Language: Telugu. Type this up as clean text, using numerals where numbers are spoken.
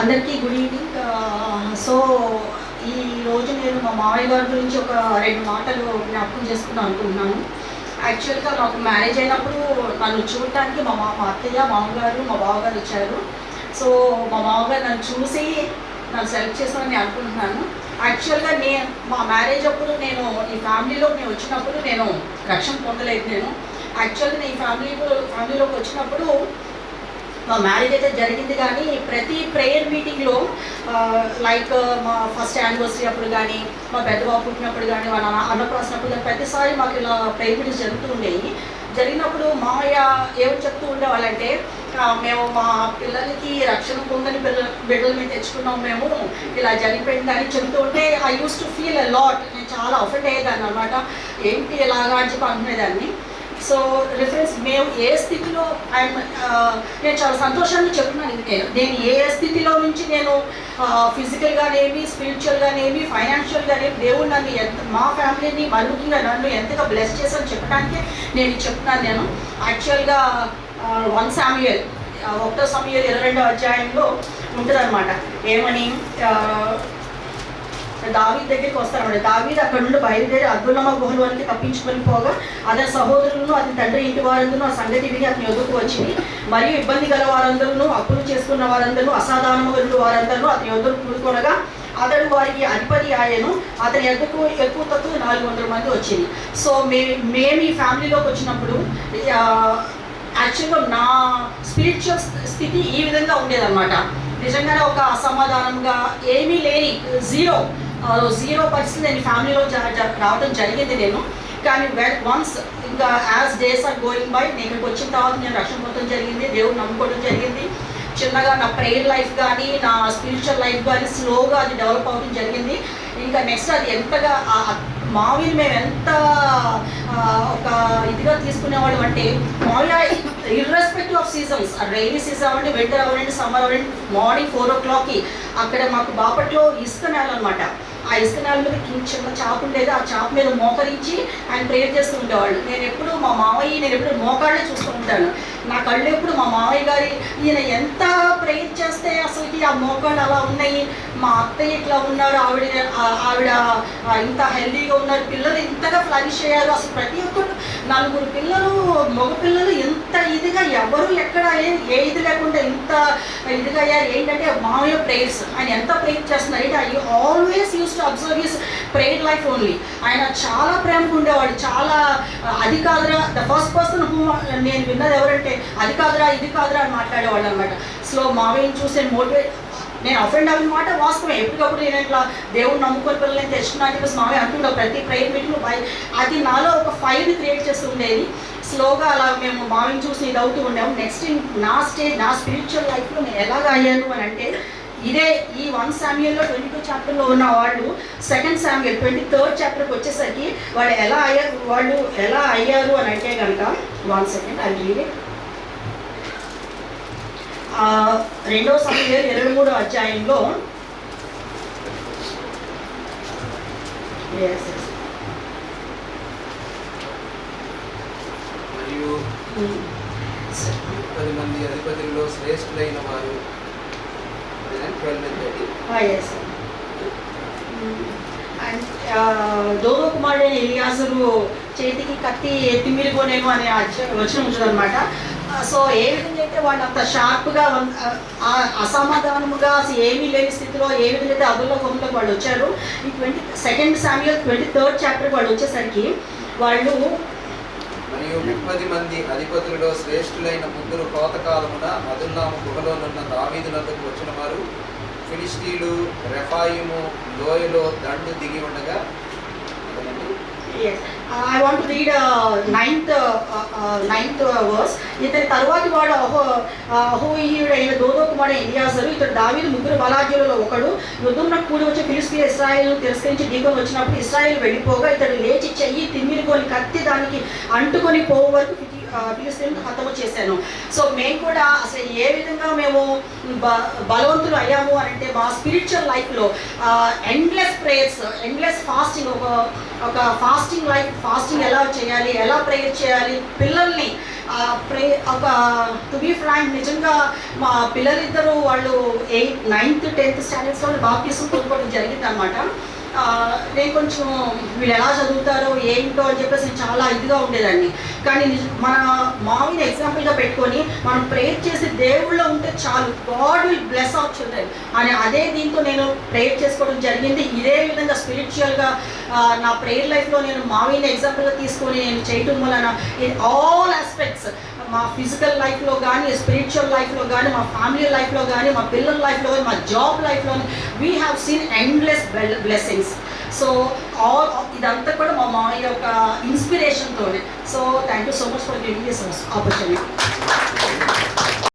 అందరికీ గుడ్ ఈవినింగ్. సో ఈ రోజు నేను మా మామయ్య గారి గురించి ఒక 2 మాటలు జ్ఞాపకం చేసుకుందాం అనుకుంటున్నాను. యాక్చువల్గా మాకు మ్యారేజ్ అయినప్పుడు నన్ను చూడటానికి మా అత్తయ్య, మామగారు, మా బావగారు వచ్చారు. సో మా మామగారు నన్ను చూసి నన్ను సెలెక్ట్ చేస్తానని అనుకుంటున్నాను. యాక్చువల్గా మా మ్యారేజ్ అప్పుడు నేను ఈ ఫ్యామిలీలోకి వచ్చినప్పుడు నేను రక్షణ పొందలేదు. నేను యాక్చువల్గా ఈ ఫ్యామిలీలోకి వచ్చినప్పుడు మా మ్యారేజ్ అయితే జరిగింది, కానీ ప్రతి ప్రేయర్ మీటింగ్లో లైక్ మా ఫస్ట్ యానివర్సరీ అప్పుడు కానీ, మా పెద్దబాబు పుట్టినప్పుడు కానీ, మా అన్నప్రాసినప్పుడు కానీ ప్రతిసారి మాకు ఇలా ప్రేయర్ మీటింగ్స్ జరుగుతూ ఉండేవి. జరిగినప్పుడు మామయ్య ఏమని చెప్తూ ఉండేవాళ్ళంటే, మేము మా పిల్లలకి రక్షణ పొందని బిడ్డల మీద తెచ్చుకున్నాం, మేము ఇలా జరిగిపోయింది అని చెబుతూ ఉంటే I use to feel a lot. నేను చాలా అఫెండ్ అయ్యేదాన్ని అనమాట. ఏంటి ఇలాగా అని చెప్పి అనుకునేదాన్ని. సో రిఫరెన్స్ మేము ఏ స్థితిలో నేను చాలా సంతోషాన్ని చెప్తున్నాను. నేను ఏ స్థితిలో నుంచి నేను ఫిజికల్గానేమి, స్పిరిచువల్గానేమి, ఫైనాన్షియల్గానేమి దేవుడు నన్ను మా ఫ్యామిలీని ముఖ్యంగా నన్ను ఎంతగా బ్లెస్ చేశాను చెప్పడానికి నేను చెప్తున్నాను. నేను యాక్చువల్గా 1 Samuel 22వ అధ్యాయంలో ఉంటుంది అనమాట. ఏమని దావీదు దగ్గరికి వస్తారన్నమాట. దావీదు అక్కడ నుండి బయలుదేరి అదుల్లమ గుహల వరకు తప్పించుకొని పోగా అతని సహోదరులను, అతని తండ్రి ఇంటి వారందరూ ఆ సంగతి విని అతని ఎదుకు వచ్చింది. మరియు ఇబ్బంది గల వారందరూ, అప్పులు చేసుకున్న వారందరూ, అసాధారణమైన వారందరూ అతని ఎదురు కూడుకొనగా అతడు వారికి అధిపతి ఆయను. అతని ఎదుకు ఎక్కువ తక్కువ 400 మంది వచ్చింది. సో మేము ఈ ఫ్యామిలీలోకి వచ్చినప్పుడు యాక్చువల్గా నా స్పిరిచువల్ స్థితి ఈ విధంగా ఉండేదన్నమాట. నిజంగానే ఒక అసమాధానంగా ఏమీ లేని జీరో పరిస్థితి నేను ఫ్యామిలీలో రావడం జరిగింది నేను. కానీ వన్స్ ఇంకా as days are going by, నేను ఇక్కడికి వచ్చిన తర్వాత నేను రక్షణ పొందడం జరిగింది, దేవుడు నమ్ముకోవడం జరిగింది. చిన్నగా నా ప్రేయర్ లైఫ్ కానీ, నా స్పిరిచువల్ లైఫ్ కానీ స్లోగా అది డెవలప్ అవ్వడం జరిగింది. ఇంకా నెక్స్ట్ అది ఎంతగా మావిని మేము ఎంత ఒక ఇదిగా తీసుకునేవాళ్ళం అంటే, మామూలుగా irrespective of seasons, rainy season అవ్వండి, వింటర్ అవ్వండి, సమ్మర్ అవ్వండి, మార్నింగ్ 4 o'clockకి అక్కడ మాకు బాపట్లో ఇసుక నేల అనమాట. ఆ ఇసుక నేల మీద చిన్న చాప ఉండేది. ఆ చాప మీద మోకరించి ఆయన ప్రేయర్ చేస్తూ ఉండేవాళ్ళు. నేను ఎప్పుడు మోకాళ్ళే చూస్తూ ఉంటాను. నా కళ్ళు ఎప్పుడు మా మామయ్య గారి ఈయన ఎంత ప్రేయర్ చేస్తే అసలుకి ఆ మోకాళ్ళు అలా ఉన్నాయి, మా అత్తయ్య ఇట్లా ఉన్నారు, ఆవిడ ఇంత హెల్దీగా ఉన్నారు, పిల్లలు ఇంతగా ఫ్లరిష్ అయ్యారు. అసలు ప్రతి ఒక్కరు 4 పిల్లలు, మగ పిల్లలు ఇంత ఇదిగా ఎవరు ఎక్కడ ఏ ఇది లేకుండా ఇంత ఇదిగా అయ్యారు. ఏంటంటే మామయ్య ప్రేయర్స్, ఆయన ఎంత ప్రేయర్ చేస్తున్నారు అంటే I always use to observe his prayer life only. ఆయన చాలా ప్రేమగా ఉండేవాడు. చాలా అది కాదురా, ద ఫస్ట్ పర్సన్ నేను విన్నది ఎవరంటే అది కాదురా, ఇది కాదురా అని మాట్లాడేవాళ్ళు అనమాట. సో మావయ్యని చూసే మోటివేట్, నేను అఫెండ్ అయిన మాట వాస్తవమే. ఎప్పటికప్పుడు నేను ఇట్లా దేవుడు నమ్ముకొని పిల్లల్ని తెచ్చుకున్నాను చెప్పేసి మావయ్య అంటుండవు ప్రతి ప్రేయర్ మీటింగ్. అది నాలో ఒక ఫైర్ని క్రియేట్ చేస్తూ ఉండేది. స్లోగా అలా మేము మావయ్యని చూసి ఇది అవుతూ ఉండేము. నెక్స్ట్ నా స్టేజ్, నా స్పిరిచువల్ లైఫ్లో నేను ఎలాగ అయ్యాను అని అంటే, ఇదే ఈ 1 Samuelలో 22 chapterలో ఉన్న వాళ్ళు 2 Samuel 23rd chapterకి వచ్చేసరికి వాళ్ళు ఎలా అయ్యారు అని అంటే కనుక 1 second I read it. 2 Samuel 23వ అధ్యాయంలో మరియు 10 మంది అధిపతుల్లో శ్రేష్ఠులైన వారు దోదో కుమారుడైన ఎలియాజరు చేతికి కత్తి తిమ్మిరిపోనేను అనే వచనం ఉంటుంది అనమాట. సో ఏ విధంగా అయితే వాళ్ళు అంత షార్ప్గా అసమాధానముగా అసలు ఏమీ లేని స్థితిలో ఏ విధంగా అయితే అదుల్లో గుహంలోకి వాళ్ళు వచ్చారు. ఈ 2 Samuel 23rd chapterకి వాళ్ళు వచ్చేసరికి వాళ్ళు మరియు 30 మంది అధిపతులలో శ్రేష్ఠులైన 3 కోతకాలమున అదుల్లాము గుహలోనున్న దావీదు నద్దకు వచ్చిన వారు ఫిలిష్తీయులు రెఫాయిము లోయలో దండు దిగి ఉండగా. I want to read 9th verse. ఇతని తరువాతి వాడు అహోహీయుడైన దోదో కుమారుడు ఎలియాజరు. ఇతడు దావీదు 3 బలాఢ్యులలో ఒకడు. యుద్ధంలో కూడి వచ్చి ఫిలిష్తీయులు ఇశ్రాయేలును తిరస్కరించి ఢీకొని వచ్చినప్పుడు ఇశ్రాయేలు వెళ్ళిపోగా ఇతడు లేచి చెయ్యి తిమ్మిరికొని కత్తి దానికి అంటుకొని పోవు వరకు ఫిలిష్తీయులను హతము చేశాను. సో మేము కూడా అసలు ఏ విధంగా మేము బలవంతులు అయ్యాము అని అంటే, మా స్పిరిచువల్ లైఫ్లో ఎండ్లెస్ ప్రేయర్స్, ఎండ్లెస్ ఫాస్టింగ్, ఒక ఫాస్టింగ్ లైఫ్, ఫాస్టింగ్ ఎలా చేయాలి, ఎలా ప్రేయర్ చేయాలి, పిల్లల్ని ఒక టు బీ ఫ్రాంక్ నిజంగా మా పిల్లలిద్దరూ వాళ్ళు 8th 9th 10th స్టాండర్డ్స్లో బాప్టిజం పొందుకోవడం జరిగింది అనమాట. నేను కొంచెం వీళ్ళు ఎలా చదువుతారో ఏంటో అని చెప్పేసి నేను చాలా ఇదిగా ఉండేదాన్ని. కానీ మన మావిని ఎగ్జాంపుల్గా పెట్టుకొని మనం ప్రేయర్ చేసి దేవుళ్ళో ఉంటే చాలు, God will bless our children అని అదే దీంతో నేను ప్రేయర్ చేసుకోవడం జరిగింది. ఇదే విధంగా స్పిరిచువల్గా నా ప్రేయర్ లైఫ్లో నేను మావిని ఎగ్జాంపుల్గా తీసుకొని నేను చేయటం వలన ఇన్ ఆల్ ఆస్పెక్ట్స్ మా ఫిజికల్ లైఫ్లో కానీ, స్పిరిచువల్ లైఫ్లో కానీ, మా ఫ్యామిలీ లైఫ్లో కానీ, మా పిల్లల లైఫ్లో కానీ, మా జాబ్ లైఫ్లో we have seen endless blessings. So ఇదంతా కూడా మా యొక్క ఇన్స్పిరేషన్తోనే. So thank you so much for giving this opportunity.